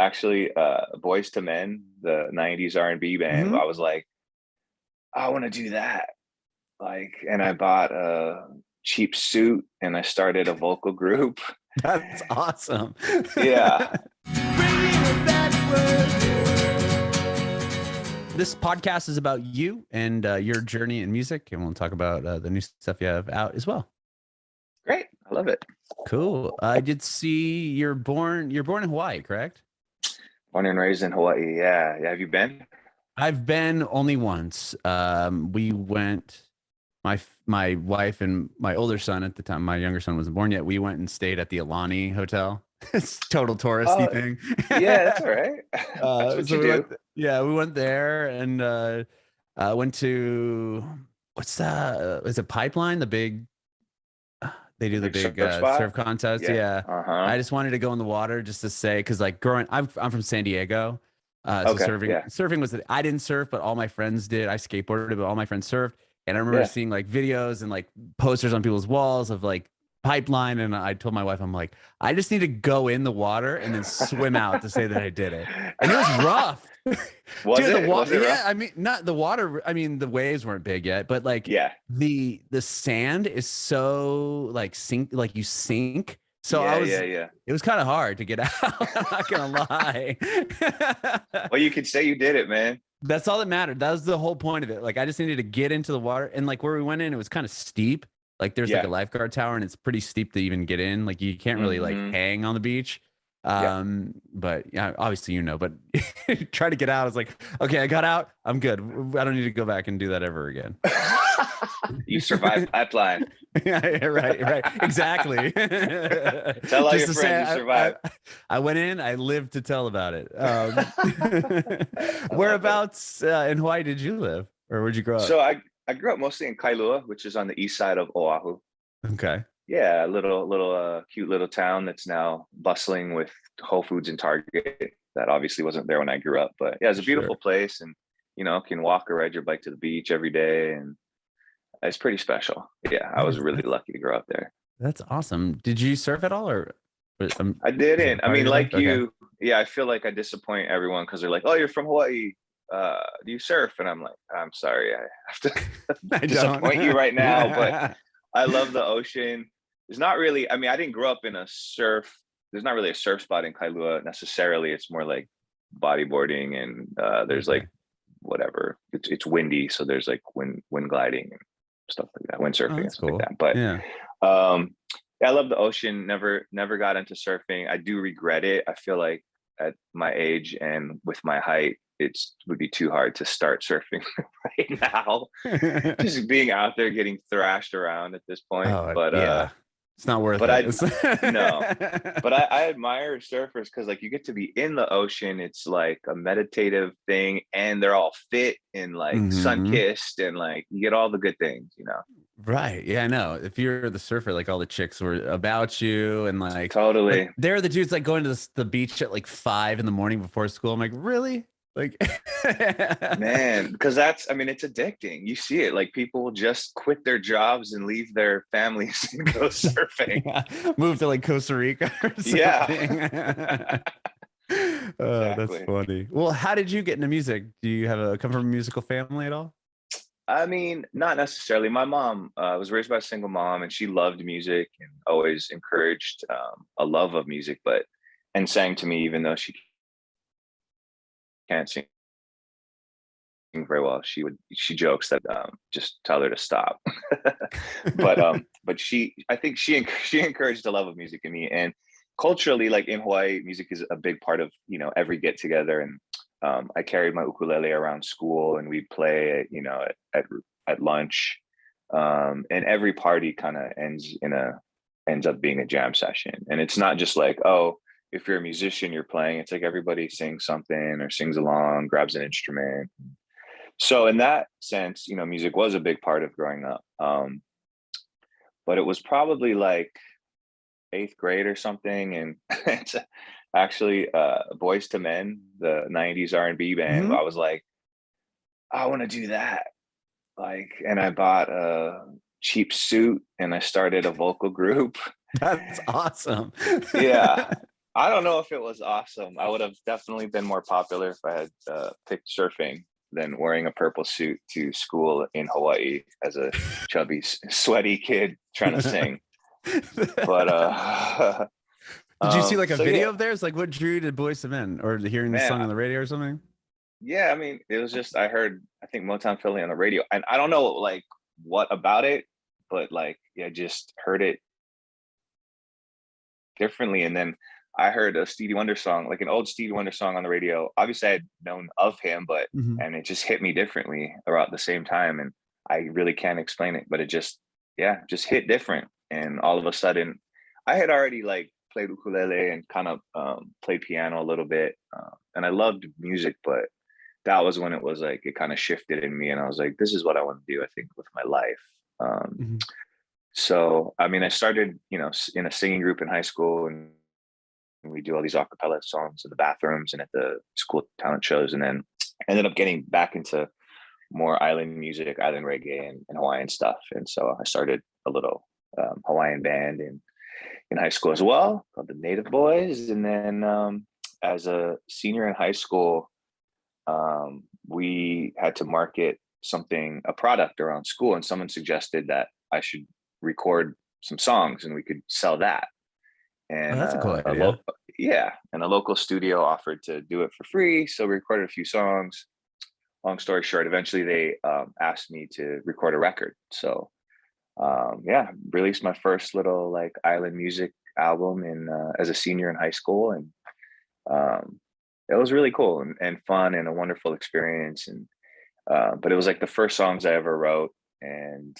actually Boys to Men, the 90s R&B band. Mhm. I was like, I want to do that. And I bought a cheap suit and I started a vocal group. That's awesome. Yeah. This podcast is about you and your journey in music, and we'll talk about the new stuff you have out as well. Great. I love it. Cool. I did see you're born in Hawaii, correct? Born and raised in Hawaii. Yeah. Yeah. Have you been? I've been only once. We went, my wife and my older son at the time, my younger son wasn't born yet. We went and stayed at the Alani Hotel. It's total touristy Oh, thing. yeah, that's all right. That's what So you do. we went there and went to what's that? Is it Pipeline? The big they do the Big big surf spot. surf contest. Yeah. Yeah, Uh-huh. I just wanted to go in the water just to say because like I'm from San Diego, so Okay. Yeah. surfing was I didn't surf, but all my friends did. I skateboarded, but all my friends surfed, and I remember Yeah. seeing like videos and like posters on people's walls of like Pipeline, and I told my wife, I'm like, I just need to go in the water and then swim out to say that I did it, and it was rough. Was Dude, it? Was it yeah, rough? I mean, not the water. I mean, the waves weren't big yet, but like Yeah. the sand is so like like you sink. So Yeah. Yeah. Yeah. it was kind of hard to get out. I'm not gonna lie. Well, you could say you did it, man. That's all that mattered. That was the whole point of it. Like I just needed to get into the water, and like where we went in, it was kind of steep. Like there's like Yeah. a lifeguard tower, and it's pretty steep to even get in. Like you can't really like Hmm. hang on the beach. Yeah. But yeah, obviously but try to get out. It's like, okay, I got out. I'm good. I don't need to go back and do that ever again. You survived Pipeline. Yeah, right, exactly. Tell all Just your to friends you survived. I went in. I lived to tell about it. Whereabouts in Hawaii did you live, or where'd you grow up? So I grew up mostly in Kailua, which is on the east side of Oahu. Okay, Yeah, a little cute little town that's now bustling with Whole Foods and Target. That obviously wasn't there when I grew up, but yeah, it's a beautiful sure. place, and can walk or ride your bike to the beach every day, and it's pretty special. Yeah, I That was is really lucky to grow up there. that's awesome. Did you surf at all, or I is that a didn't. I part of mean, your life? like Okay, you, yeah, I feel like I disappoint everyone because they're like, "Oh, you're from Hawaii. Do you surf?" And I'm like, "I'm sorry, I have to I don't. disappoint you right now, but I love the ocean. There's not really, I mean, I didn't grow up in a surf. There's not really a surf spot in Kailua necessarily. It's more like bodyboarding and there's Okay. like whatever. It's windy, so there's like wind gliding and stuff like that, Oh, windsurfing and that's stuff like cool. that. But Yeah. yeah, I love the ocean. Never got into surfing. I do regret it. I feel like at my age and with my height, it would be too hard to start surfing right now. Just being out there getting thrashed around at this point. Oh, yeah. It's not worth But it. I no, but I admire surfers because like you get to be in the ocean. It's like a meditative thing, and they're all fit and like sun Mhm. kissed, and like you get all the good things. Right. Yeah, I know. If you're the surfer, like all the chicks were about you and like, but Totally. they're the dudes like going to the beach at like 5 in the morning before school. I'm like, really? Like, Man, because I mean, it's addicting. You see it, like people will just quit their jobs and leave their families and go surfing. yeah, move to like Costa Rica or something. Yeah. Oh, that's Exactly. funny. Well, how did you get into music? Do you come from a musical family at all? I mean, not necessarily. My mom was raised by a single mom, and she loved music and always encouraged a love of music, and sang to me even though she can't sing very well. She jokes that just tell her to stop. But I think she encouraged the love of music in me, and culturally, like in Hawaii, music is a big part of every get together. And I carried my ukulele around school, and we'd play at lunch, and every party kind of ends up being a jam session. And it's not just like, oh, if you're a musician, you're playing. It's like everybody sings something or sings along, grabs an instrument. So in that sense, music was a big part of growing up. But it was probably like eighth grade or something, and it's actually Boys to Men, the 90s R&B band. Mhm. I was like, I want to do that. And I bought a cheap suit and I started a vocal group. That's awesome. Yeah. I don't know if it was awesome. I would have definitely been more popular if I had picked surfing than wearing a purple suit to school in Hawaii as a chubby, sweaty kid trying to sing. But Did you see like a so yeah, video of theirs? Like what drew you to Boyz II Men, or hearing the man, song on the radio or something? yeah. I mean, it was just I heard I think Motown Philly on the radio, and I don't know like what about it, but like yeah, I just heard it differently. And then I heard a Stevie Wonder song, like an old Stevie Wonder song on the radio. Obviously, I had known of him, but Mhm. and it just hit me differently around the same time. And I really can't explain it, but it just, yeah, just hit different. And all of a sudden, I had already like played ukulele and kind of played piano a little bit, and I loved music, but that was when it was like it kind of shifted in me, and I was like, this is what I want to do. I think with my life. Mhm. So, I mean, I started, in a singing group in high school, and we do all these acapella songs in the bathrooms and at the school talent shows. And then I ended up getting back into more island music, island reggae, and Hawaiian stuff. And so I started a little Hawaiian band in high school as well, called the Native Boys. And then as a senior in high school, we had to market a product around school, and someone suggested that I should record some songs and we could sell that. Oh, And that's a cool idea. yeah, and a local studio offered to do it for free. So we recorded a few songs. Long story short, eventually they asked me to record a record. So yeah, released my first little like island music album in as a senior in high school, and um, it was really cool and fun and a wonderful experience. And but it was like the first songs I ever wrote, and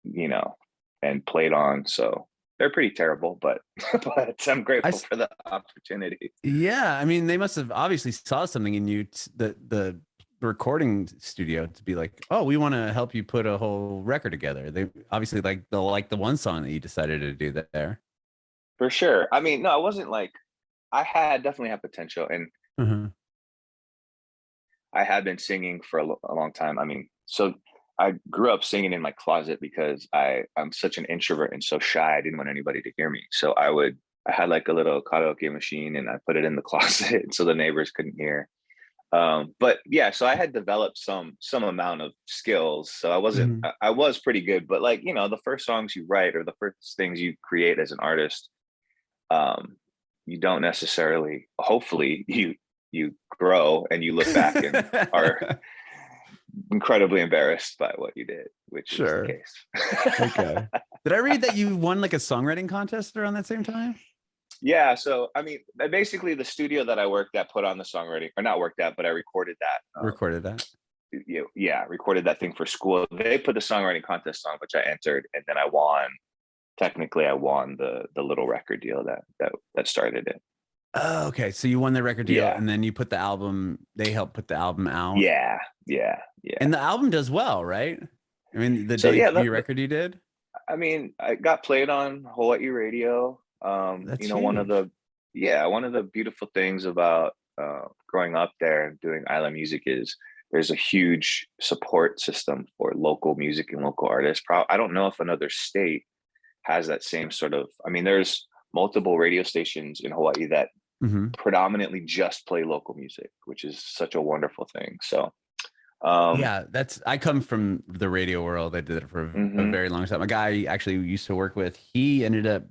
you know, and played on. So they're pretty terrible, but but I'm I grateful s- for the opportunity. yeah, I mean, they must have obviously saw something in you, the recording studio, to be like, oh, we want to help you put a whole record together. They obviously they'll like the one song that you decided to do that there. For sure. I mean, no, it wasn't like I had definitely had potential, and Mhm. I had been singing for a long time. I mean, so I grew up singing in my closet because I'm such an introvert and so shy. I didn't want anybody to hear me. So I had like a little karaoke machine, and I put it in the closet so the neighbors couldn't hear. But yeah, so I had developed some amount of skills. So Mhm. I was pretty good, but like, the first songs you write or the first things you create as an artist, um, you don't necessarily, hopefully you grow and you look back and are incredibly embarrassed by what you did, which is the Sure. case. Okay. Did I read that you won like a songwriting contest around that same time? Yeah, so I mean, basically the studio that I worked at put on the songwriting, or not worked at, but I recorded that. Recorded that. Yeah, recorded that thing for school. They put the songwriting contest on, which I entered, and then I won. Technically, I won the little record deal that started it. Oh, okay. So you won the record deal, Yeah, and then you put the album. They helped put the album out, yeah, yeah, yeah. and the album does well, right? I mean, the So yeah, debut record you did. I mean, I got played on Hawaii radio. That's One of huge. the beautiful things about growing up there and doing island music is there's a huge support system for local music and local artists. I don't know if another state has that same sort of. I mean, there's multiple radio stations in Hawaii that Hmm. predominantly just play local music, which is such a wonderful thing. So, um, Yeah, that's. I come from the radio world. I did it for a mhm. very long time. A guy I actually used to work with, he ended up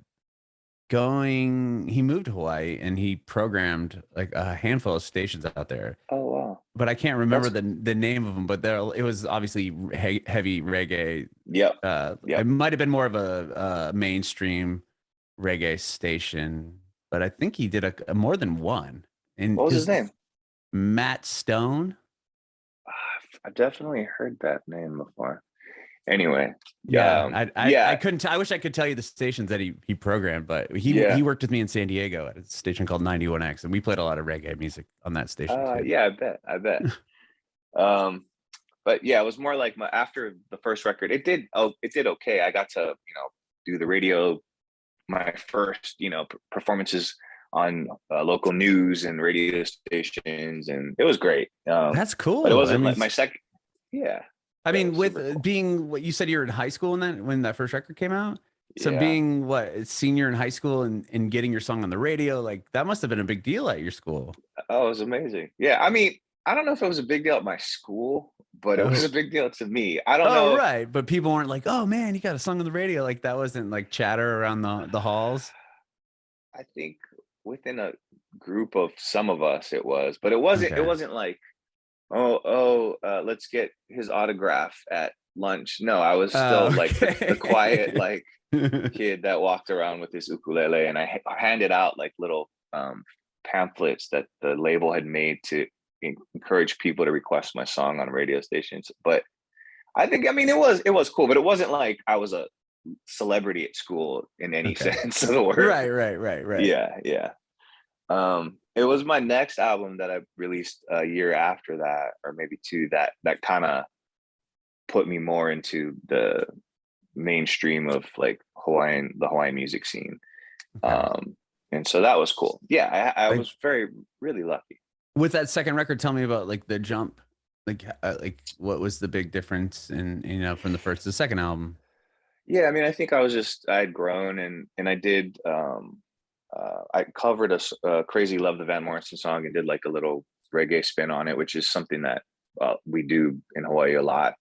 going. He moved to Hawaii and he programmed like a handful of stations out there, Oh wow, but I can't remember that's the name of them. But there, it was obviously heavy reggae. yep, It yep. might have been more of a mainstream reggae station, but I think he did a more than one. And What was his his name? Matt Stone. I've definitely heard that name before. Anyway, Yeah, I yeah, couldn't. I wish I could tell you the stations that he programmed, but he yeah, worked with me in San Diego at a station called 91X, and we played a lot of reggae music on that station too. yeah. I bet. Um, but yeah, it was more like after the first record, it did okay. I got to do the radio, my first performances on local news and radio stations, and it was great. That's But it cool. I wasn't mean, like my second. Yeah, I yeah, it mean, was with super cool. being what you said, you were in high school when that first record came out. So Yeah. being what, senior in high school and getting your song on the radio, like that must have been a big deal at your school. Oh, it was amazing. Yeah. I mean, I don't know if it was a big deal at my school, but it was Oh, a big deal to me. I don't oh, know if right. But people weren't like, oh man, you got a song on the radio. Like that wasn't like chatter around the halls. I think within a group of some of us it was, but it wasn't like, let's get his autograph at lunch. No, I was still like the quiet Okay. like kid that walked around with his ukulele, and I handed out like little pamphlets that the label had made to encourage people to request my song on radio stations. But I mean, it was cool, but it wasn't like I was a celebrity at school in any Okay. sense of the word. Right. Yeah, yeah. It was my next album that I released a year after that, or maybe two, that kind of put me more into the mainstream of like the Hawaiian music scene. Okay. And so that was cool. Yeah, I Like was really lucky. with that second record, tell me about like the jump. Like what was the big difference in, from the first to the second album? Yeah, I mean, I think I had grown, and I did. I covered a Crazy Love the Van Morrison song and did like a little reggae spin on it, which is something that we do in Hawaii a lot,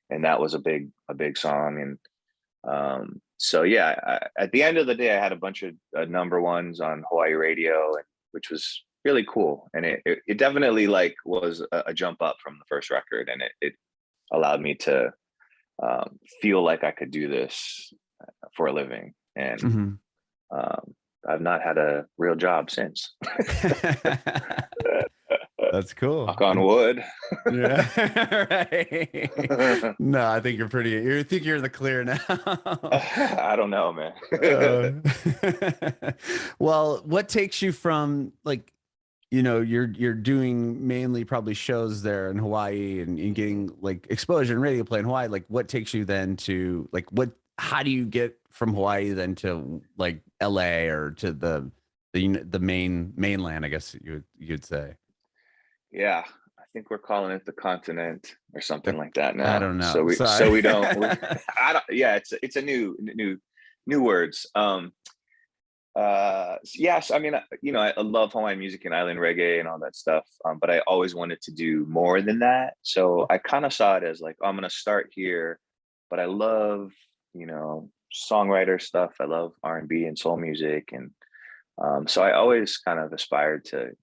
and that was a big song. And so yeah, at the end of the day, I had a bunch of number ones on Hawaii radio, which was really cool, and it definitely like was a jump up from the first record, and it allowed me to feel like I could do this for a living. And Mhm. um, I've not had a real job since. That's cool. Knock on wood. Yeah. Right. No, I think you think you're in the clear now. I don't know, man. Uh, well, what takes you from like, you're doing mainly probably shows there in Hawaii and getting like exposure and radio play in Hawaii. Like what takes you then to like how do you get from Hawaii then to like LA or to the mainland, I guess you'd say. Yeah, I think we're calling it the continent or something like that I now. don't know. So we Sorry. so we don't. I don't. Yeah, it's a new words. Yes, I mean, I love Hawaiian music and island reggae and all that stuff, but I always wanted to do more than that. So I kind of saw it as like, oh, I'm gonna start here, but I love songwriter stuff. I love R&B and soul music, and so I always kind of aspired to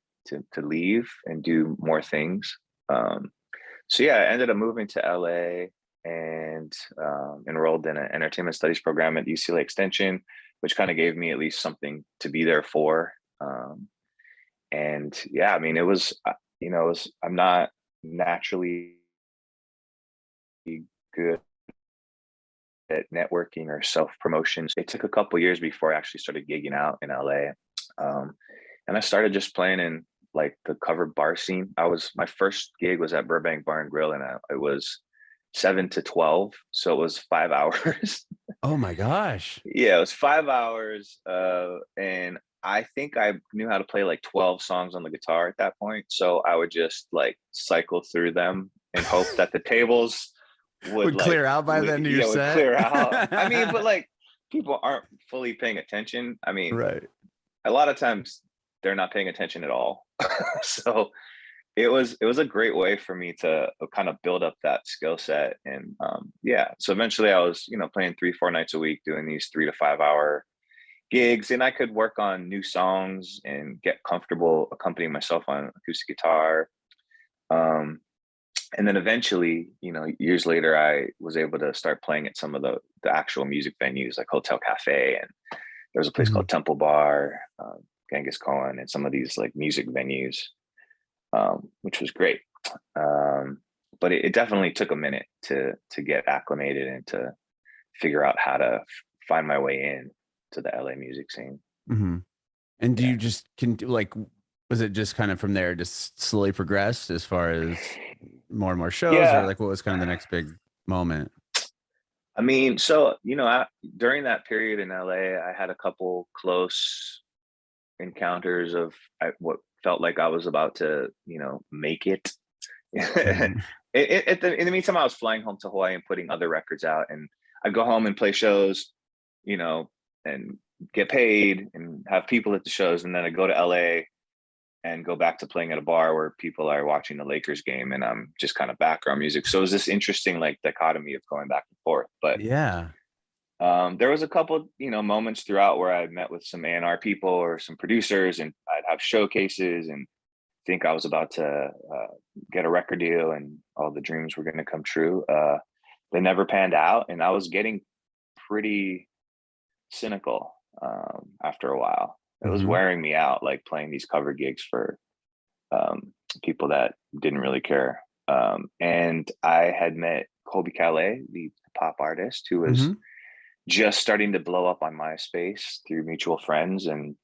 leave and do more things. So yeah, I ended up moving to LA and enrolled in an entertainment studies program at UCLA Extension, which kind of gave me at least something to be there for. And yeah, I mean, I'm not naturally good at networking or self promotion. It took a couple years before I actually started gigging out in LA. And I started just playing in like the covered bar scene. My first gig was at Burbank Bar and Grill, and it was 7 to 12, so it was 5 hours. Oh my gosh. Yeah, it was 5 hours, and I think I knew how to play like 12 songs on the guitar at that point. So I would just like cycle through them and hope that the tables Would clear out by the end of your would set. clear out. I mean, but like people aren't fully paying attention. I mean, Right. a lot of times they're not paying attention at all. So it was a great way for me to kind of build up that skill set. And yeah, so eventually I was playing 3-4 nights a week doing these 3 to 5 hour gigs, and I could work on new songs and get comfortable accompanying myself on acoustic guitar. And then eventually, years later, I was able to start playing at some of the actual music venues like Hotel Cafe, and there was a place Mhm. called Temple Bar, Genghis Khan, and some of these like music venues, which was great. But it definitely took a minute to get acclimated and to figure out how to find my way in to the LA music scene. Mhm. And do Yeah. you just like, was it just kind of from there just slowly progressed as far as more and more shows, or Yeah. like what was kind of the next big moment? I mean, so, during that period in LA, I had a couple close encounters of what felt like I was about to, make it. Mhm. In the meantime, I was flying home to Hawaii and putting other records out, and I'd go home and play shows, you know, and get paid and have people at the shows. And then I go to LA and go back to playing at a bar where people are watching the Lakers game and I'm just kind of background music. So it was this interesting like dichotomy of going back and forth. But Yeah. there was a couple, moments throughout where I met with some A&R people or some producers, and I'd have showcases and think I was about to get a record deal and all the dreams were going to come true. They never panned out, and I was getting pretty cynical after a while. It was wearing me out, like playing these cover gigs for people that didn't really care. And I had met Colbie Caillat, the pop artist, who was just starting to blow up on MySpace through mutual friends. And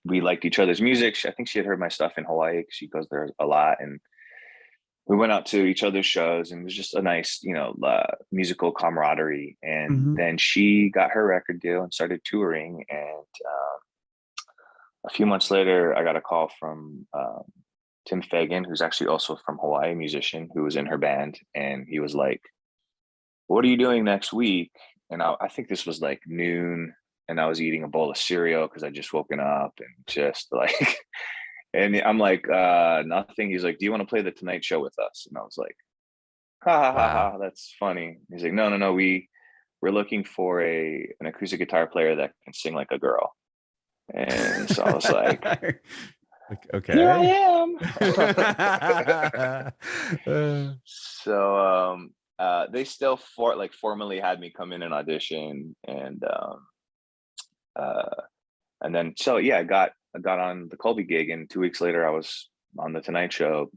we liked each other's music. I think she had heard my stuff in Hawaii because she goes there a lot. And we went out to each other's shows, and it was just a nice, musical camaraderie. And then she got her record deal and started touring. And a few months later, I got a call from Tim Fagan, who's actually also from Hawaii, musician who was in her band. And he was like, "What are you doing next week?" And I think this was like noon, and I was eating a bowl of cereal because I just woken up and just like, and I'm like, nothing. He's like, "Do you want to play the Tonight Show with us?" And I was like, ha ha ha ha, that's funny. He's like, no, we're looking for an acoustic guitar player that can sing like a girl. And so I was like, okay, here I am. So they still formally had me come in and audition, and then so yeah, I got on the Colbie gig, and 2 weeks later I was on the Tonight Show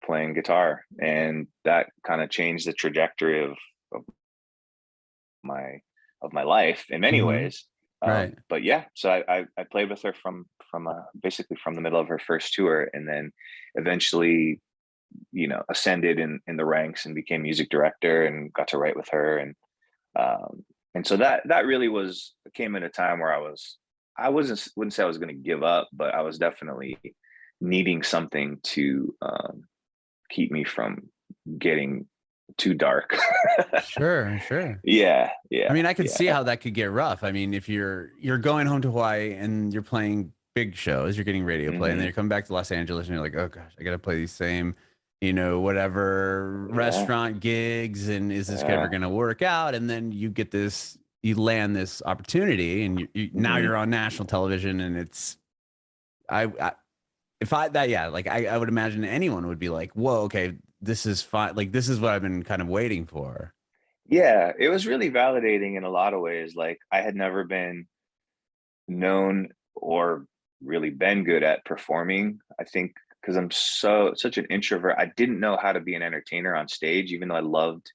playing guitar, and that kind of changed the trajectory of my life in many ways. Right. But yeah, so I played with her from basically from the middle of her first tour, and then eventually, ascended in the ranks and became music director and got to write with her. And so that really came at a time where I wouldn't say I was going to give up, but I was definitely needing something to keep me from getting too dark. Sure. Yeah. I mean, I could see how that could get rough. I mean, if you're going home to Hawaii and you're playing big shows, you're getting radio play, and then you're coming back to Los Angeles and you're like, oh gosh, I got to play these same, whatever restaurant gigs, and is this ever going to work out? And then you get you land this opportunity, and now you're on national television, and it's, I would imagine anyone would be like, whoa, okay, this is fine. Like, this is what I've been kind of waiting for. Yeah, it was really validating in a lot of ways. Like, I had never been known or really been good at performing. I think because I'm such an introvert, I didn't know how to be an entertainer on stage, even though I loved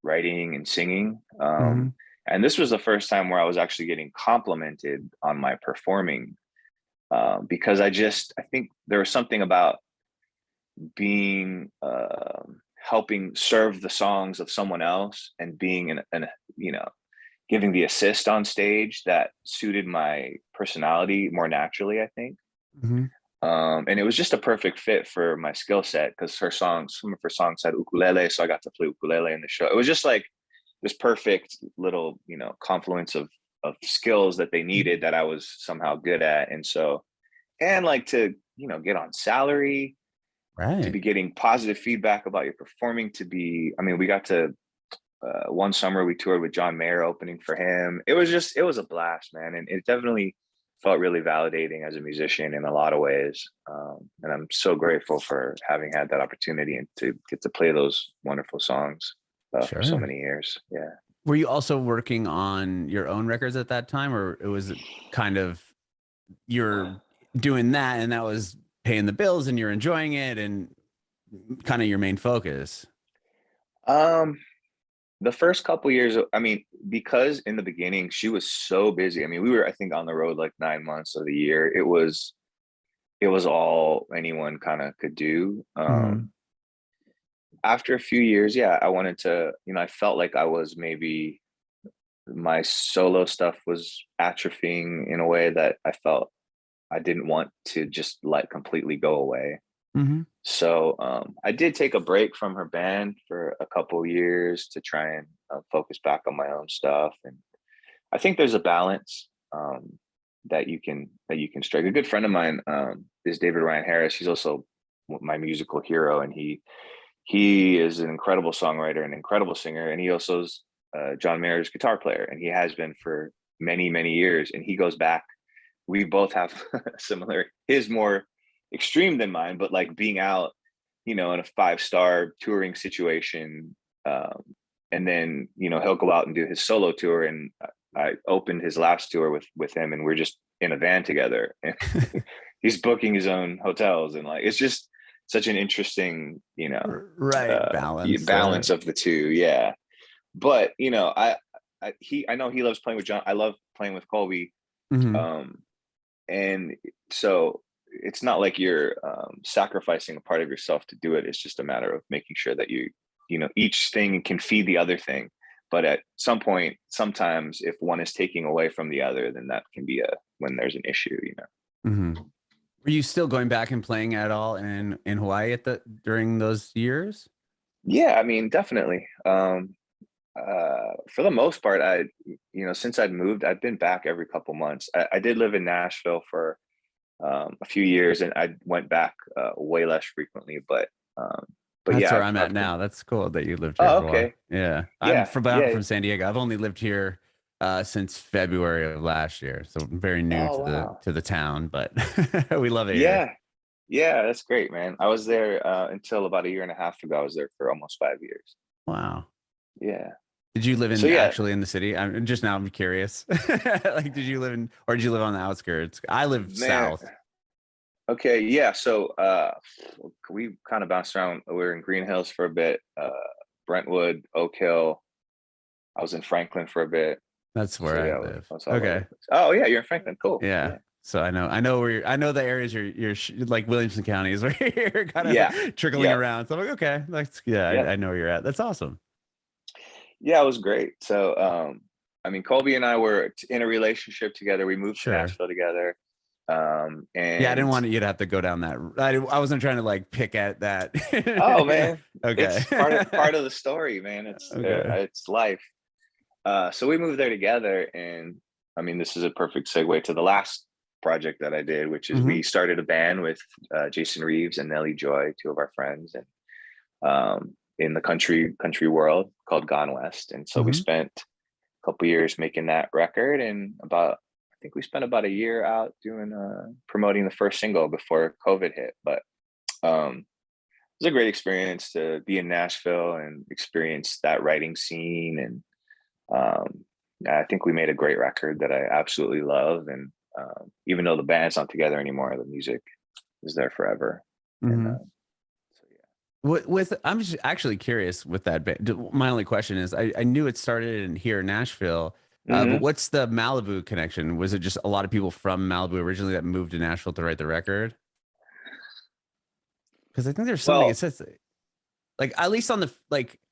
writing and singing. And this was the first time where I was actually getting complimented on my performing, because I think there was something about being helping serve the songs of someone else and being giving the assist on stage that suited my personality more naturally, I think. And it was just a perfect fit for my skill set, because some of her songs had ukulele, so I got to play ukulele in the show. It was just like this perfect little confluence of skills that they needed that I was somehow good at. And so, and like to get on salary, right, to be getting positive feedback about your performing, we got to one summer we toured with John Mayer opening for him. It was a blast, man. And it definitely felt really validating as a musician in a lot of ways. And I'm so grateful for having had that opportunity and to get to play those wonderful songs for so many years. Yeah. Were you also working on your own records at that time, or it was kind of you're doing that and that was paying the bills and you're enjoying it and kind of your main focus? The first couple years, because in the beginning she was so busy. We were, I think, on the road like 9 months of the year. It was all anyone kind of could do. After a few years, I wanted to, I felt like I was maybe my solo stuff was atrophying in a way that I felt I didn't want to just let completely go away. So I did take a break from her band for a couple years to try and focus back on my own stuff. And I think there's a balance that you can strike. A good friend of mine is David Ryan Harris. He's also my musical hero, and he is an incredible songwriter, an incredible singer, and he also is John Mayer's guitar player, and he has been for many years. And he goes back. We both have similar. His more extreme than mine, but like being out, you know, in a 5-star touring situation, and then he'll go out and do his solo tour. And I opened his last tour with him, and we're just in a van together. And he's booking his own hotels, and like it's just such an interesting, balance of the two. Yeah, but I know he loves playing with John. I love playing with Colbie. Mm-hmm. And so it's not like you're sacrificing a part of yourself to do it. It's just a matter of making sure that each thing can feed the other thing. But at some point, sometimes if one is taking away from the other, then that can be when there's an issue, Mm-hmm. Were you still going back and playing at all in Hawaii during those years? Yeah, I mean, definitely. For the most part, since I'd moved, I've been back every couple months. I did live in Nashville for a few years, and I went back way less frequently. But that's yeah, where I'm at now. That's cool that you lived here oh, for a while. okay. Yeah, Yeah, I'm from San Diego. I've only lived here since February of last year, so I'm very new oh, wow. to the town, but we love it here. Yeah, that's great, man. I was there until about a year and a half ago. I was there for almost 5 years. Wow. Yeah. Did you live So yeah, actually in the city? I'm curious. Like, did you live on the outskirts? I live man. south. Okay, yeah. So we kind of bounced around. We were in Green Hills for a bit, Brentwood, Oak Hill. I was in Franklin for a bit. That's where So I yeah, live. I was all over the Okay. place. Oh yeah, you're in Franklin. Cool. Yeah. So I know I know the areas you're like Williamson County is where you're kind Yeah. of trickling Yeah. around. So I'm like, okay, Yeah. I know where you're at. That's awesome. Yeah, it was great. So I mean, Colbie and I were in a relationship together. We moved to Sure. Nashville together. And yeah, I didn't want you to have to go down that. I wasn't trying to like pick at that. Oh man, okay. it's part of the story, man. Okay. It's life. So we moved there together, and I mean, this is a perfect segue to the last project that I did, which is we started a band with Jason Reeves and Nellie Joy, two of our friends, and in the country world called Gone West. And so we spent a couple years making that record, and I think we spent about a year out doing promoting the first single before COVID hit. But it was a great experience to be in Nashville and experience that writing scene. And I think we made a great record that I absolutely love. And even though the band's not together anymore, the music is there forever. And so yeah. I'm just actually curious with that band. My only question is, I knew it started in here in Nashville, but what's the Malibu connection? Was it just a lot of people from Malibu originally that moved to Nashville to write the record? Because I think there's something it says, like at least on the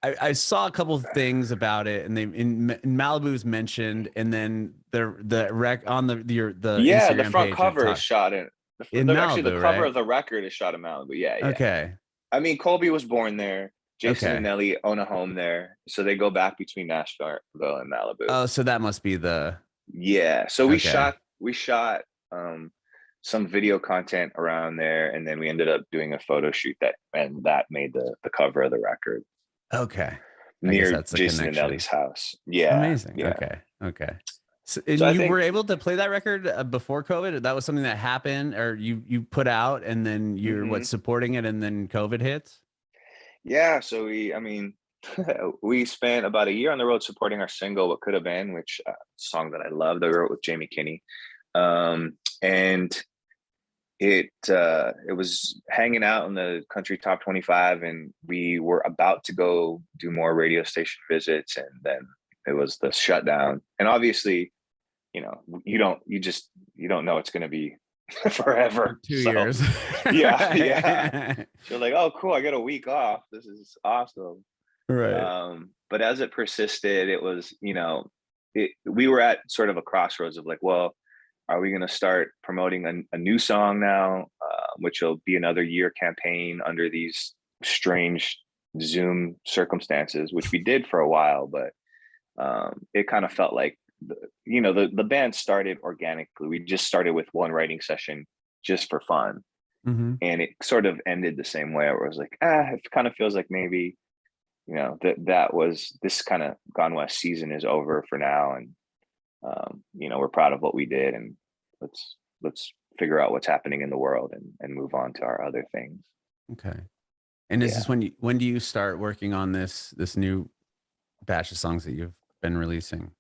I saw a couple of things about it, and in Malibu's mentioned, and then the rec on the Instagram the front page cover is shot in Malibu, actually the cover right? of the record is shot in Malibu. Yeah. Okay. I mean, Colbie was born there. Jason Okay. and Nellie own a home there, so they go back between Nashville and Malibu. Oh, so that must be the. Yeah. So we shot some video content around there, and then we ended up doing a photo shoot that made the cover of the record. Okay. Near Jason and Nellie's house. Yeah. Amazing. Yeah. Okay. So you were able to play that record before COVID? That was something that happened, or you put out, and then you're supporting it, and then COVID hits? Yeah. So we spent about a year on the road supporting our single "What Could Have Been," which song that I loved. I wrote with Jamie Kinney, and it was hanging out in the country top 25, and we were about to go do more radio station visits, and then it was the shutdown. And obviously, you don't know it's going to be forever. 2 years. Yeah. You're like, oh, cool, I got a week off. This is awesome. Right. But as it persisted, it was, we were at sort of a crossroads of like, well, are we going to start promoting a new song now, which will be another year campaign under these strange Zoom circumstances, which we did for a while, but it kind of felt like the band started organically. We just started with one writing session just for fun. Mm-hmm. And it sort of ended the same way, where I was like, it kind of feels like maybe, this kind of Gone West season is over for now. And, we're proud of what we did, and let's figure out what's happening in the world and move on to our other things. Okay. And is Yeah. this when do you start working on this new batch of songs that you've been releasing?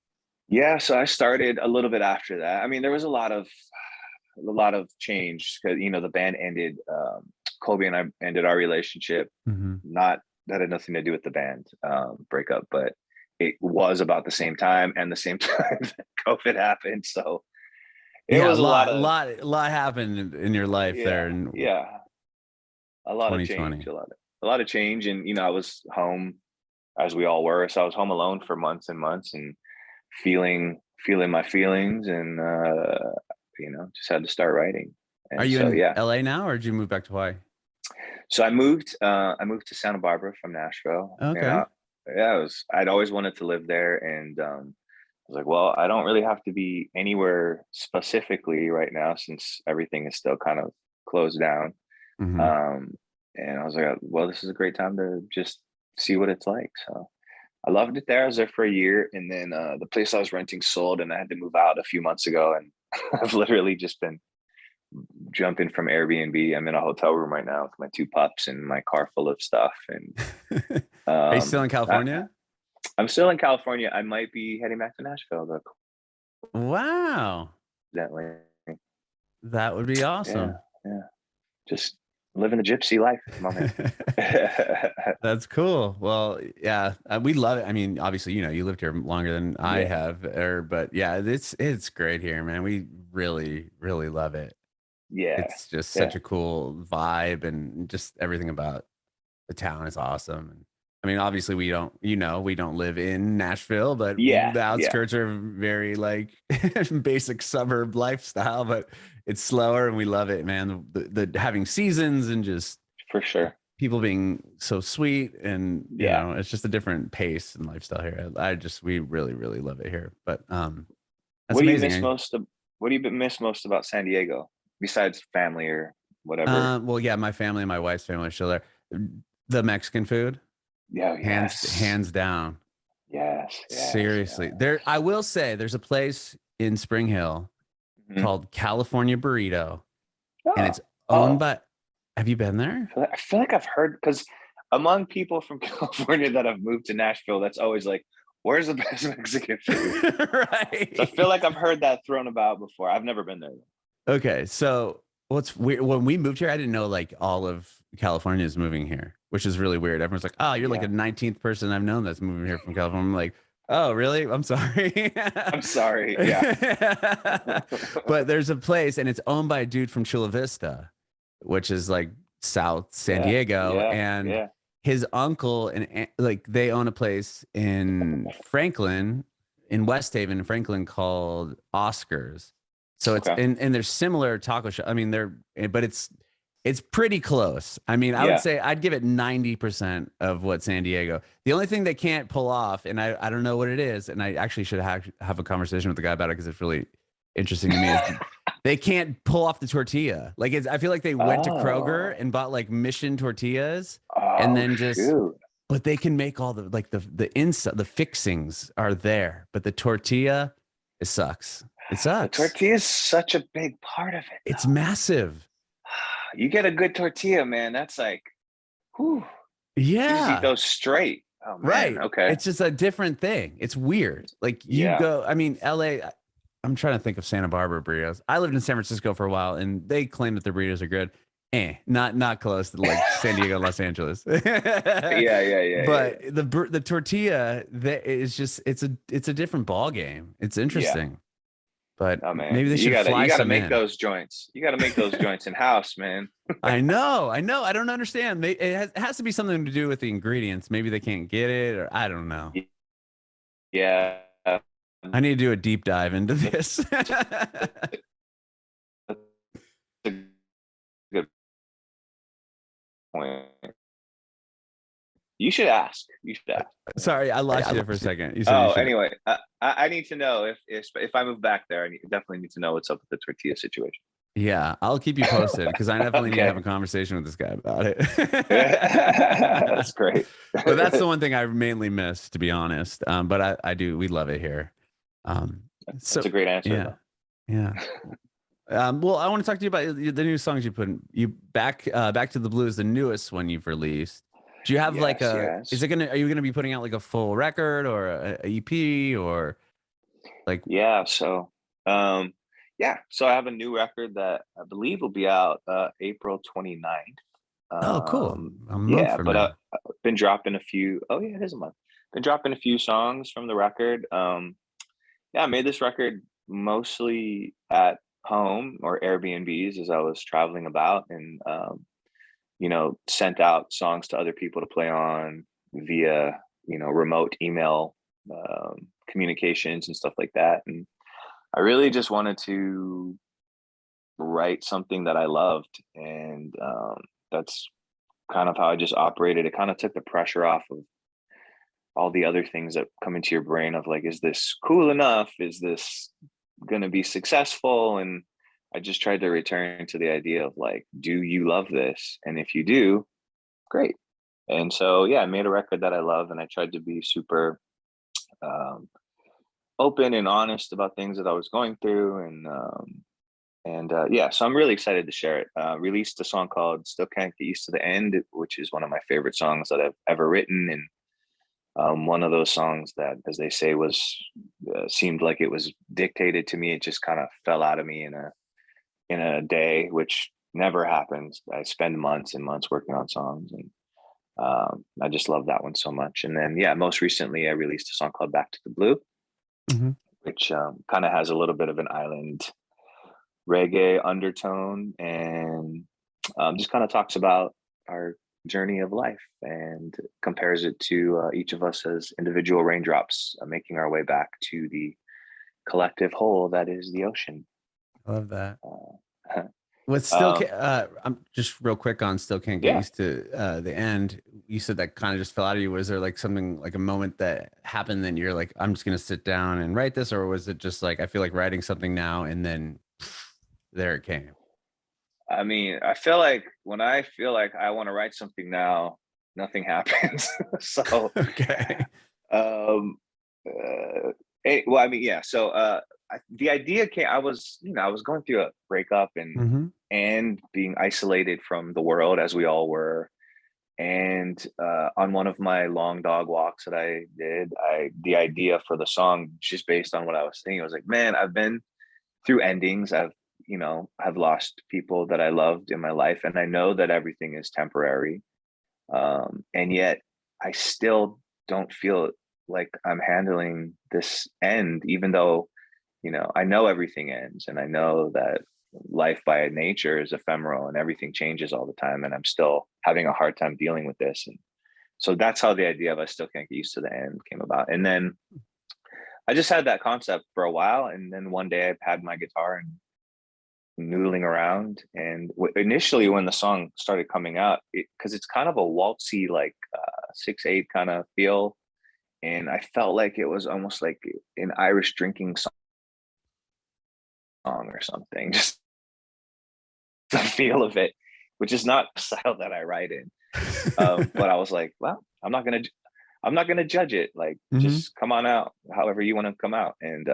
Yeah. So I started a little bit after that. I mean, there was a lot of change because, the band ended. Colbie and I ended our relationship. Mm-hmm. Not that had nothing to do with the band breakup, but it was about the same time and the same time that COVID happened. So it was a a lot happened in your life there in a lot of 2020. change, a lot of change. And, I was home, as we all were. So I was home alone for months and months, and feeling my feelings, and, just had to start writing. And Are you so, in LA now, or did you move back to Hawaii? So I moved to Santa Barbara from Nashville. Okay. And I'd always wanted to live there. And I was like, well, I don't really have to be anywhere specifically right now, since everything is still kind of closed down. Mm-hmm. And I was like, well, this is a great time to just see what it's like. So I loved it there. I was there for a year, and then the place I was renting sold, and I had to move out a few months ago. And I've literally just been jumping from Airbnb. I'm in a hotel room right now with my 2 pups and my car full of stuff. And Are you still in California? I'm still in California. I might be heading back to Nashville though. Wow. That would be awesome. Yeah. Just living the gypsy life at the moment. That's cool. Well, yeah, we love it. I mean, obviously, you lived here longer than I have, but yeah, it's great here, man. We really, really love it. Yeah. It's just such a cool vibe, and just everything about the town is awesome. And I mean, obviously we don't live in Nashville, but the outskirts are very like basic suburb lifestyle, but it's slower and we love it, man. The having seasons, and just for sure people being so sweet, and you know, it's just a different pace and lifestyle here. We really, really love it here. But that's what do amazing. you miss most about San Diego, besides family or whatever? Well, yeah, my family and my wife's family are still there. The Mexican food. Hands down. Yes. Seriously. I will say there's a place in Spring Hill called California Burrito. And it's owned by, have you been there? I feel like I've heard, because among people from California that have moved to Nashville, that's always like, where's the best Mexican food? Right. So I feel like I've heard that thrown about before. I've never been there. Okay. So what's weird, when we moved here, I didn't know like all of California is moving here, which is really weird. Everyone's like, oh, you're like the 19th person I've known that's moving here from California. I'm like, oh, really? I'm sorry. I'm sorry. Yeah. But there's a place, and it's owned by a dude from Chula Vista, which is like South San Diego. And his uncle and like they own a place in Franklin, in West Haven, Franklin, called Oscars. So it's and there's similar taco shop. I mean, but it's pretty close. I mean, I would say I'd give it 90% of what San Diego. The only thing they can't pull off, and I don't know what it is, and I actually should have a conversation with the guy about it because it's really interesting to me, is they can't pull off the tortilla. Like I feel like they went to Kroger and bought like Mission tortillas, and then but they can make all the like the inside, the fixings are there, but the tortilla, it sucks. It sucks. The tortilla is such a big part of it. It's massive. You get a good tortilla, man. That's like, whew. Yeah. You just eat those straight. Oh, man. Right. Okay. It's just a different thing. It's weird. Like you go, I mean, LA, I'm trying to think of Santa Barbara burritos. I lived in San Francisco for a while, and they claim that the burritos are good. Not close to like San Diego, Los Angeles. Yeah. But the tortilla, it's a different ball game. It's interesting. Yeah. But maybe they should fly you gotta some make in. those joints. You gotta make those joints in house, man. I know. I don't understand. It has to be something to do with the ingredients. Maybe they can't get it, or I don't know. Yeah. I need to do a deep dive into this. That's a good point. You should ask. You should ask. Sorry, I lost you there for a second. You said you Oh, should. anyway, I need to know if I move back there. Definitely need to know what's up with the tortilla situation. Yeah, I'll keep you posted because I definitely need to have Okay. a conversation with this guy about it. That's great. But that's the one thing I mainly miss, to be honest. But I do. We love it here. So That's a great answer, yeah, though. yeah. Well, I want to talk to you about the new songs you put in. You back to the Blues, the newest one you've released. Do you have like Yes, a? yes. Are you gonna be putting out like a full record or a EP or like? Yeah. So, yeah. So I have a new record that I believe will be out April 29th. Oh, cool. A month Yeah, from but now. I've been dropping a few. Oh yeah, it is a month. Been dropping a few songs from the record. Yeah, I made this record mostly at home or Airbnbs as I was traveling about, and sent out songs to other people to play on via remote email communications and stuff like that. And I really just wanted to write something that I loved, and that's kind of how I just operated. It kind of took the pressure off of all the other things that come into your brain of like, is this cool enough? Is this going to be successful? And I just tried to return to the idea of like, do you love this? And if you do, great. And so, yeah, I made a record that I love, and I tried to be super open and honest about things that I was going through. And yeah, so I'm really excited to share it. Released a song called Still Can't Get Used to the End, which is one of my favorite songs that I've ever written. And one of those songs that, as they say, was seemed like it was dictated to me. It just kind of fell out of me in a day, which never happens. I spend months and months working on songs, and I just love that one so much. And then, yeah, most recently I released a song called Back to the Blue, Mm-hmm. which kind of has a little bit of an island reggae undertone, and just kind of talks about our journey of life and compares it to each of us as individual raindrops making our way back to the collective whole that is the ocean. I love that. Uh, With I'm just real quick on still can't get yeah, used to the end. You said that kind of just fell out of you. Was there like something like a moment that happened then you're like, I'm just gonna sit down and write this, or was it just like I feel like writing something now and then there it came? I mean, I feel like when I feel like I want to write something now, nothing happens. So, Okay. um, well, I mean, yeah. So, the idea came. I was going through a breakup Mm-hmm. and being isolated from the world as we all were. And on one of my long dog walks that I did, the idea for the song just based on what I was thinking, I was like, man, I've been through endings. I've lost people that I loved in my life, and I know that everything is temporary. And yet I still don't feel like I'm handling this end, even though, I know everything ends, and I know that life by nature is ephemeral and everything changes all the time. And I'm still having a hard time dealing with this. And so that's how the idea of I Still Can't Get Used to the End came about. And then I just had that concept for a while. And then one day I had my guitar and noodling around, and initially when the song started coming out, because it's kind of a waltzy, like 6/8 kind of feel, and I felt like it was almost like an Irish drinking song or something, just the feel of it, which is not the style that I write in. But I was like, well, I'm not gonna judge it. Like, Mm-hmm. just come on out however you want to come out. And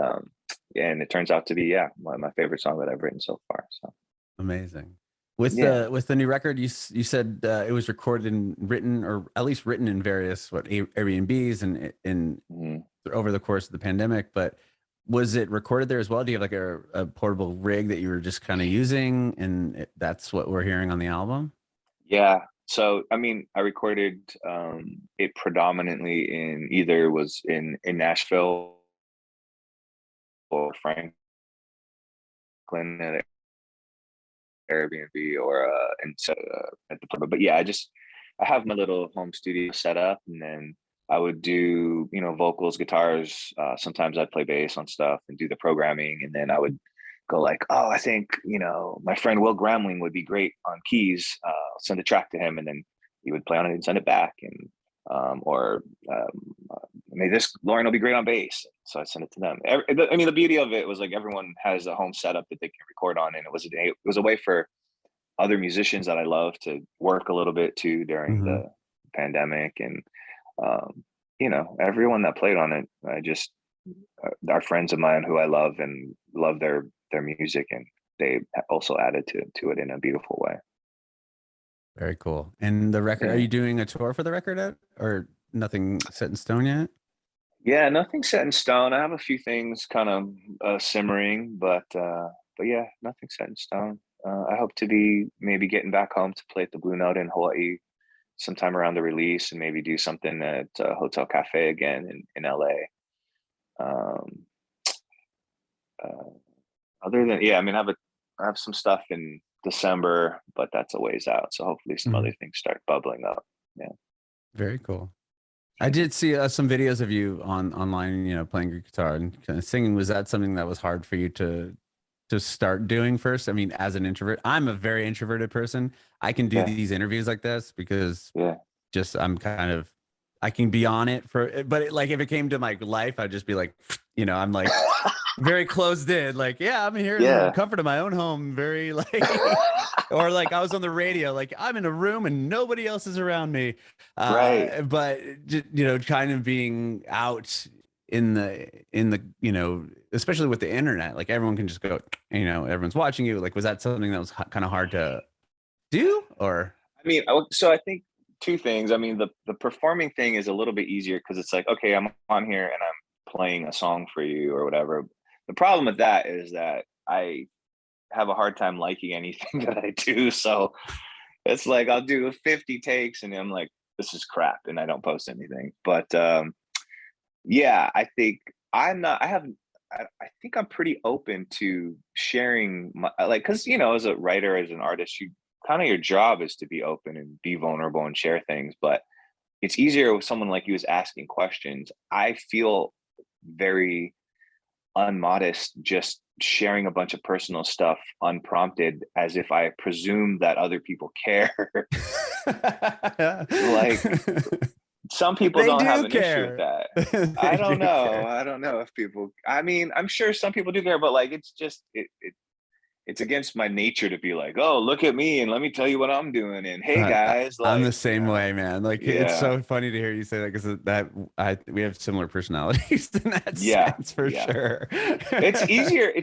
it turns out to be, yeah, my favorite song that I've written so far. So Amazing. yeah. With the new record, you said it was recorded and written, or at least written in various Airbnbs and in Mhm. over the course of the pandemic. But was it recorded there as well? Do you have like a portable rig that you were just kind of using, and that's what we're hearing on the album? Yeah. So I mean, I recorded it predominantly in Nashville or Franklin at Airbnb, or at the pub. But yeah, I have my little home studio set up, and then I would do vocals, guitars. Sometimes I'd play bass on stuff and do the programming, and then I would go like, oh, I think my friend Will Gramling would be great on keys. Send a track to him, and then he would play on it and send it back. And or maybe this Lauren will be great on bass. So I sent it to them. I mean, the beauty of it was like everyone has a home setup that they can record on, and it was a way for other musicians that I love to work a little bit too during Mm-hmm. the pandemic. And you know, everyone that played on it, I just are friends of mine who I love and love their music, and they also added to it in a beautiful way. Very cool. And the record, are Yeah. you doing a tour for the record yet, or nothing set in stone yet? Yeah, nothing set in stone. I have a few things kind of simmering, but yeah, nothing set in stone. I hope to be maybe getting back home to play at the Blue Note in Hawaii sometime around the release, and maybe do something at Hotel Cafe again in LA. Um, uh, Other than, yeah, I mean, I have some stuff in December, but that's a ways out. So hopefully some Mm-hmm. other things start bubbling up. Yeah. Very cool. I did see some videos of you online, you know, playing your guitar and kind of singing. Was that something that was hard for you to start doing first? I mean, as an introvert, I'm a very introverted person. I can do Yeah. these interviews like this because Yeah. just I'm kind of I can be on it for, but like if it came to my life, I'd just be like, you know, I'm like very closed in. Like, yeah, I'm here in the Yeah. comfort of my own home. Very like, or like I was on the radio, like I'm in a room and nobody else is around me. Right. But you know, kind of being out in the you know, especially with the internet, like everyone can just go, you know, everyone's watching you. Like, was that something that was kind of hard to do, or? I mean, so I think two things. I mean, the performing thing is a little bit easier because it's like, okay, I'm on here and I'm playing a song for you or whatever. The problem with that is that I have a hard time liking anything that I do. So it's like I'll do 50 takes and I'm like, this is crap, and I don't post anything. But yeah, I think I'm not. I think I'm pretty open to sharing my, like, because you know, as a writer, as an artist, you kind of, your job is to be open and be vulnerable and share things. But it's easier with someone like you is asking questions. I feel very unmodest just sharing a bunch of personal stuff unprompted, as if I presume that other people care. Like, some people They don't have do an issue with care. that. They I do don't know. care. I don't know if people, I mean, I'm sure some people do care, but like, it's just, it's against my nature to be like, oh, look at me and let me tell you what I'm doing. And hey guys, I'm the like, you same know, way, man. Like it's yeah, so funny to hear you say that because we have similar personalities in that yeah, sense for yeah. sure. It's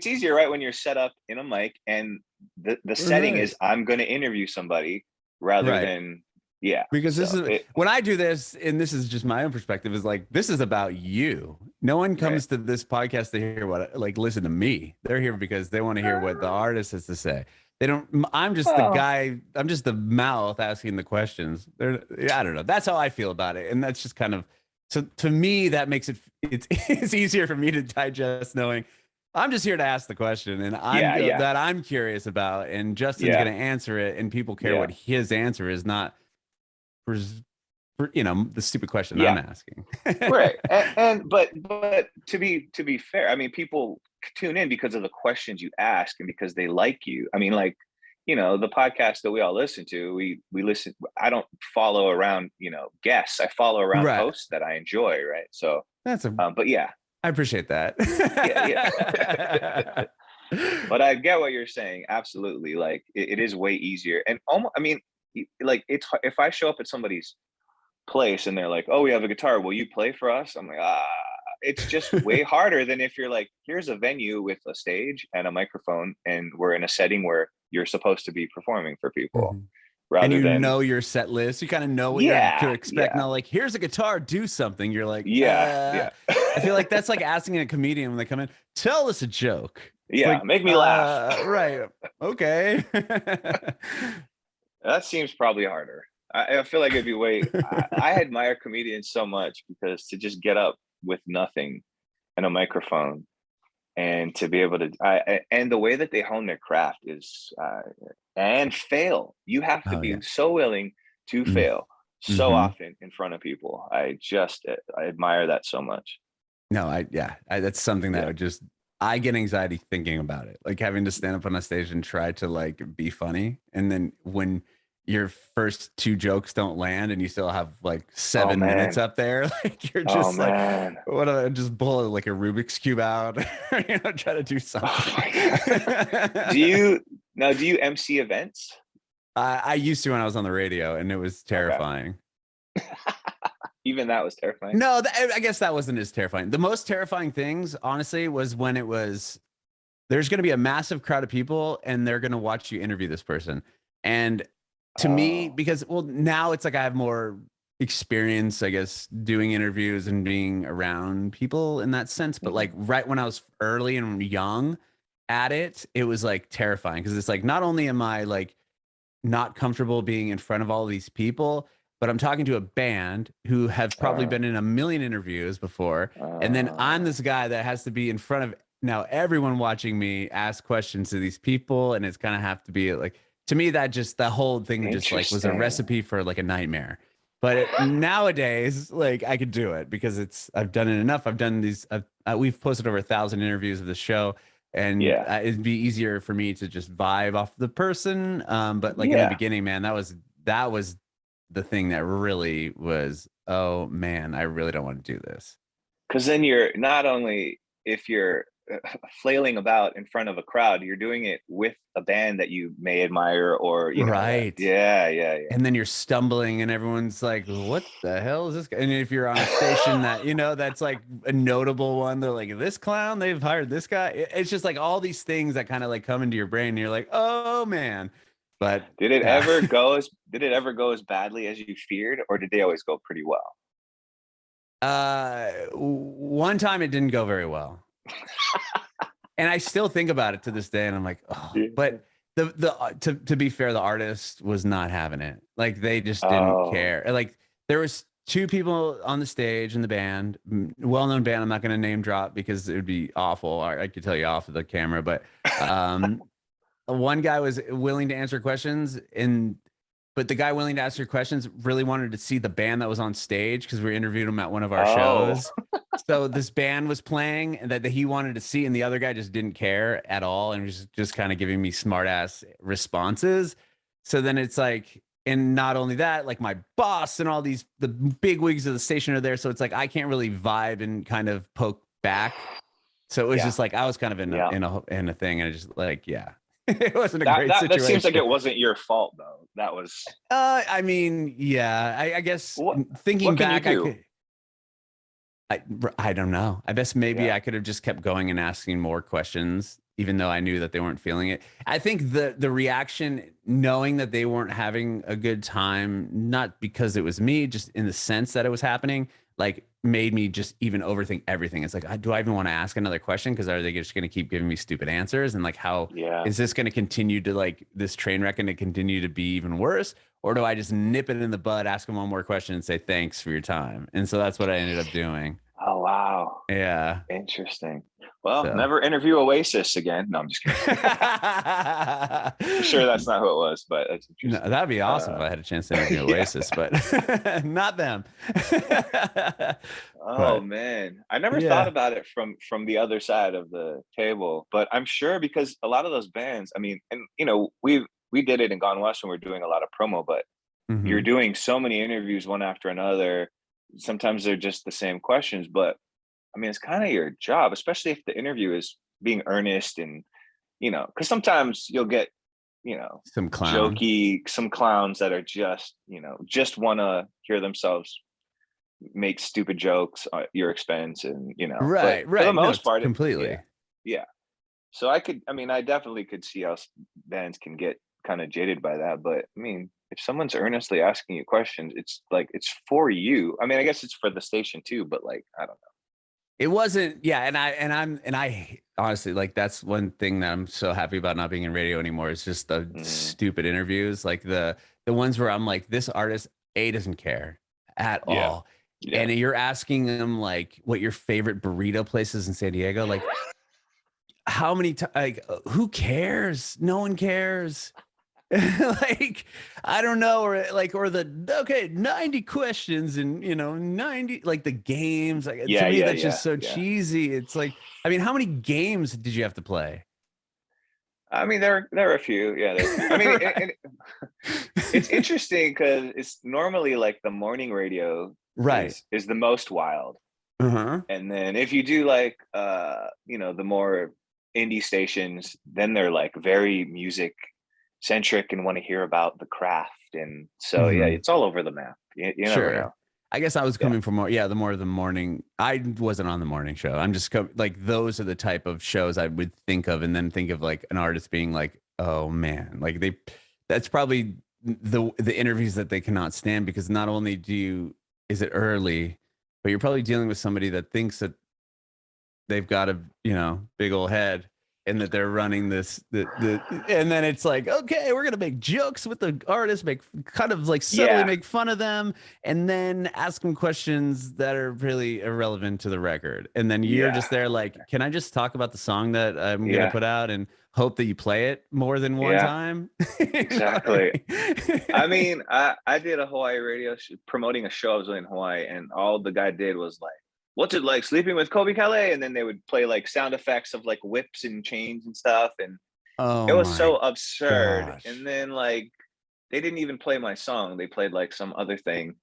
easier, right? When you're set up in a mic and the setting Right. is I'm going to interview somebody rather Right. than, yeah. Because this So is it, when I do this, and this is just my own perspective, is like this is about you. No one right. comes to this podcast to hear what like listen to me. They're here because they want to hear what the artist has to say. They don't. I'm just the Well, guy. I'm just the mouth asking the questions. They're, I don't know. That's how I feel about it, and that's just kind of so to me that makes it's easier for me to digest knowing I'm just here to ask the question, and yeah, yeah, that I'm curious about, and Justin's yeah, going to answer it, and people care yeah, what his answer is, not for, you know, the stupid question I'm yeah. asking. Right. But to be fair, I mean, people tune in because of the questions you ask and because they like you. I mean, like, you know, the podcast that we all listen to, we listen. I don't follow around, you know, guests. I follow around Right. hosts that I enjoy. Right. So, That's a. but yeah, I appreciate that. yeah, yeah. But I get what you're saying. Absolutely. Like, it is way easier, and almost, I mean, like, if I show up at somebody's place and they're like, "Oh, we have a guitar. Will you play for us?" I'm like, ah, it's just way harder than if you're like, "Here's a venue with a stage and a microphone, and we're in a setting where you're supposed to be performing for people," Mhm. And rather you than, know your set list. You kind of know what you're to yeah, expect. yeah, Now, like, here's a guitar, do something. You're like, yeah, yeah, I feel like that's like asking a comedian when they come in, tell us a joke. It's yeah, like, make me laugh. right. Okay. That seems probably harder. I feel like it'd be way. I admire comedians so much because to just get up with nothing and a microphone and to be able to and the way that they hone their craft is and fail, you have to Oh yeah. be so willing to fail so Mm-hmm. often in front of people. I just I admire that so much. No, that's something that Yeah. would just I get anxiety thinking about it. Like having to stand up on a stage and try to like be funny. And then when your first two jokes don't land and you still have like Oh 7 minutes man. up there. Like you're Oh just like, man. what do I just pull like a Rubik's cube out, try to do Oh something. my God. Do you MC events? I used to when I was on the radio and it was Okay. terrifying. Even that was terrifying. No, I guess that wasn't as terrifying. The most terrifying things, honestly, was when it was there's going to be a massive crowd of people and they're going to watch you interview this person. And to me, Oh. because well, now it's like I have more experience, I guess, doing interviews and being around people in that sense. But like Mhm. right when I was early and young at it, it was like terrifying because it's like not only am I like not comfortable being in front of all these people, but I'm talking to a band who have probably Uh, been in a million interviews before. And then I'm uh, this guy that has to be in front of now everyone watching me ask questions to these people. And it's kind of have to be like, to me, that just the whole thing just like was a Interesting. recipe for like a nitmare. But nowadays, like I could do it because I've done it enough. I've done these, we've posted over 1,000 interviews of the show and Yeah. it'd be easier for me to just vibe off the person. But like in the Yeah. beginning, man, that was the thing that really was, oh man, I really don't want to do this. Because then you're not only, if you're flailing about in front of a crowd, you're doing it with a band that you may admire, or that. Right. Yeah, yeah, yeah. And then you're stumbling and everyone's like, what the hell is this guy? And if you're on a station that, that's like a notable one, they're like, this clown, they've hired this guy. It's just like all these things that kind of like come into your brain and you're like, oh man. But Did it yeah. ever go as badly as you feared, or did they always go pretty well? One time it didn't go very well. And I still think about it to this day and I'm like, oh, Yeah. but to be fair, the artist was not having it. Like they just didn't Oh, care. Like there was two people on the stage in the band, well-known band. I'm not going to name drop because it would be awful. I could tell you off of the camera, but um, one guy was willing to answer questions but the guy willing to answer questions really wanted to see the band that was on stage because we interviewed him at one of our oh, shows. So this band was playing and that he wanted to see, and the other guy just didn't care at all and was just kind of giving me smart ass responses. So then it's like, and not only that, like my boss and all the big wigs of the station are there. So it's like I can't really vibe and kind of poke back. So it was yeah, just like I was kind of in a yeah. in a thing, and I just like, yeah. It wasn't a That great that that seems like situation. it wasn't your fault though. That was I mean, yeah, I guess what. thinking What can you back, do? I, I don't know. I guess maybe Yeah. I could have just kept going and asking more questions, even though I knew that they weren't feeling it. I think the reaction, knowing that they weren't having a good time, not because it was me, just in the sense that it was happening, like made me just even overthink everything. It's like, do I even want to ask another question? Because are they just going to keep giving me stupid answers? And like, how Yeah. is this going to continue to like this train wreck and to continue to be even worse? Or do I just nip it in the bud, ask them one more question and say, thanks for your time? And so that's what I ended up doing. Oh wow. Yeah. Interesting. Well, So never interview Oasis again. No, I'm just kidding. I'm sure that's not who it was, but that's no, interesting. that'd be awesome if I had a chance to interview Yeah. Oasis, but not them. Oh But man, I never thought yeah. about it from the other side of the table, but I'm sure because a lot of those bands, I mean, and we did it in Gone West when we're doing a lot of promo, but you're Hmm. doing so many interviews one after another. Sometimes they're just the same questions, but I mean, it's kind of your job, especially if the interview is being earnest and because sometimes you'll get you know Some clown. jokey some clowns that are just want to hear themselves make stupid jokes at your expense, and but Right, for the right. No, most part yeah, completely. yeah. So I definitely could see how bands can get kind of jaded by that, but I mean, if someone's earnestly asking you questions, it's like it's for you. I mean, I guess it's for the station too, but like I don't It wasn't, yeah, and I honestly like that's one thing that I'm so happy about not being in radio anymore. Is just the know. stupid interviews, like the ones where I'm like, this artist A doesn't care at Yeah, all, yeah. and you're asking them like what your favorite burrito place is in San Diego, like how many times, like who cares? No one cares. Like I don't know, or like or the okay 90 questions and 90 like the games, like to Yeah, me yeah, that's yeah, just so yeah. cheesy. It's like, I mean, how many games did you have to play? I mean, there are a few. Yeah, there are a few. I mean, it's interesting because it's normally like the morning radio Right. is the most wild. Uh-huh. And then if you do like the more indie stations, then they're like very music centric and want to hear about the craft. And so yeah, Hmm. it's all over the map. You never Sure. know. I guess I was Yeah. coming from more, yeah, the more of the morning. I wasn't on the morning show. I'm just like those are the type of shows I would think of, and then think of like an artist being like, oh man, like that's probably the interviews that they cannot stand, because not only is it early, but you're probably dealing with somebody that thinks that they've got a big old head, and that they're running and then it's like, okay, we're gonna make jokes with the artist, make kind of like subtly Yeah. make fun of them, and then ask them questions that are really irrelevant to the record, and then you're Yeah. just there like, can I just talk about the song that I'm gonna Yeah. put out and hope that you play it more than one Yeah. time? You know what Exactly. I I mean? mean, I did a Hawaii radio promoting a show I was doing in Hawaii, and all the guy did was like, "What's it like sleeping with Colbie Caillat?" And then they would play like sound effects of like whips and chains and stuff, and Oh it was my so absurd. And gosh. then like they didn't even play my song; they played like some other thing.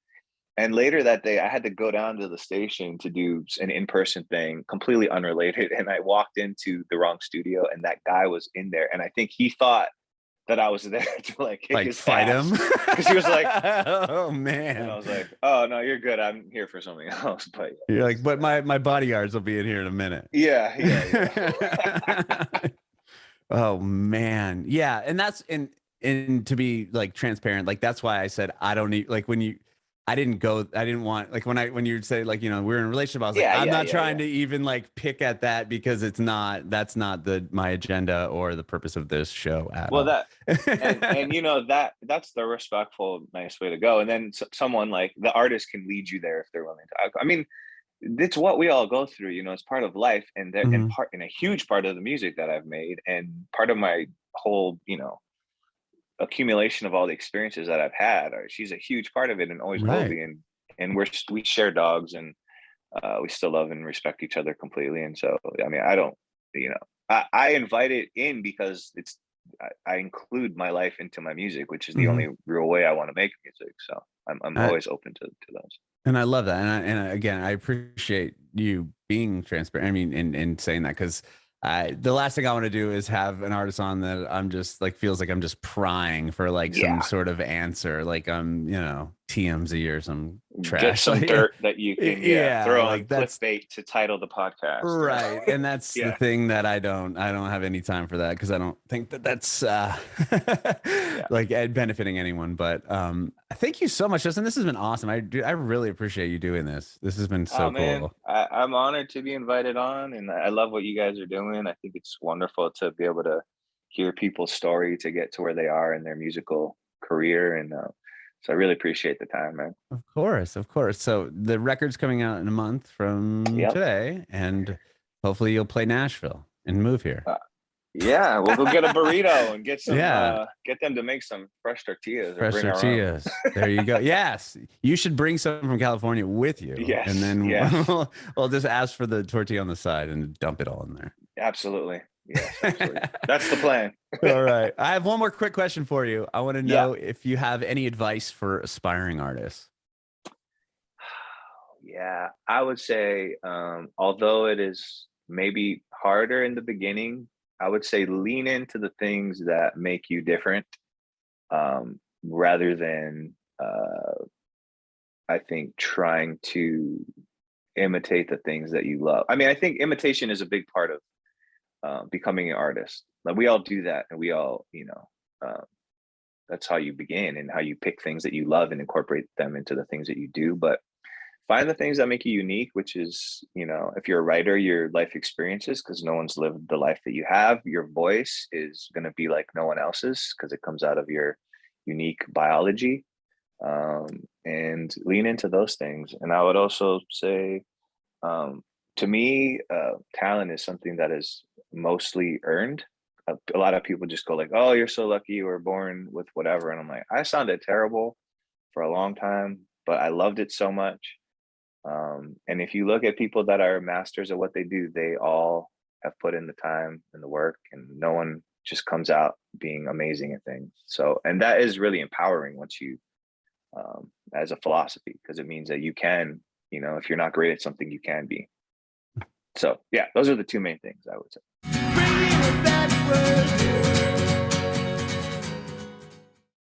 And later that day, I had to go down to the station to do an in-person thing, completely unrelated. And I walked into the wrong studio, and that guy was in there, and I think he thought that I was there to like kick Like his fight ass him. because he was like, Oh and I man. was like, "Oh no, you're good. I'm here for something else." But You're yeah, like, but my bodyguards will be in here in a minute. yeah, yeah, yeah. Oh man. Yeah. And and to be like transparent, like that's why I said I don't need, like, I didn't want, like, when you say like, we're in a relationship, I was like, Yeah, I'm yeah, not yeah, trying yeah. to even like pick at that, because that's not my agenda or the purpose of this show at Well, all. that and that's the respectful, nice way to go. And then someone like the artist can lead you there if they're willing to. I mean, it's what we all go through. It's part of life, and Mhm. a huge part of the music that I've made, and part of my whole accumulation of all the experiences that I've had. She's a huge part of it, and always will Right. be. And we share dogs, and we still love and respect each other completely. And so, I mean, I don't, I invite it in because I include my life into my music, which is the Mhm. only real way I want to make music. So I'm I, always open to those. and I love that. Again, I appreciate you being transparent. I mean, and saying that, because the last thing I want to do is have an artist on that I'm just like, feels like I'm just prying for like some Yeah, sort of answer, like I'm, TMZ or some get trash. some Like, dirt that you can yeah, throw on like that's clickbait to title the podcast. right. And that's the Yeah, thing that I don't have any time for that, because I don't think that that's yeah. like benefiting anyone. But thank you so much, Justin. This has been awesome. I really appreciate you doing this. This has been Oh so man, cool. I'm honored to be invited on, and I love what you guys are doing. I think it's wonderful to be able to hear people's story to get to where they are in their musical career, and so I really appreciate the time, man. Of course, of course. So the record's coming out in a month from Yep. today, and hopefully you'll play Nashville and move here. Uh, yeah, we'll go get a burrito and Yeah, get them to make some fresh tortillas or fresh bring our own. tortillas. There you go. Yes, you should bring some from California with you, and Yes, then yes, we'll just ask for the tortilla on the side and dump it all in there. absolutely. Yes, absolutely. That's the plan. All right. I have one more quick question for you. I want to Yeah. know if you have any advice for aspiring artists. Yeah, I would say, although it is maybe harder in the beginning, I would say lean into the things that make you different, rather than, I think, trying to imitate the things that you love. I mean, I think imitation is a big part of becoming an artist. Like we all do that, and we all, that's how you begin and how you pick things that you love and incorporate them into the things that you do. But find the things that make you unique, which is, if you're a writer, your life experiences, because no one's lived the life that you have. Your voice is going to be like no one else's because it comes out of your unique biology. And lean into those things. And I would also say, um, to me, talent is something that is mostly earned. A lot of people just go like, "Oh, you're so lucky you were born with whatever," and I'm like, I sounded terrible for a long time, but I loved it so much. And if you look at people that are masters at what they do, they all have put in the time and the work, and no one just comes out being amazing at things. So, and that is really empowering once you, as a philosophy, because it means that you can, you know, if you're not great at something, you can be. So yeah, those are the two main things I would say.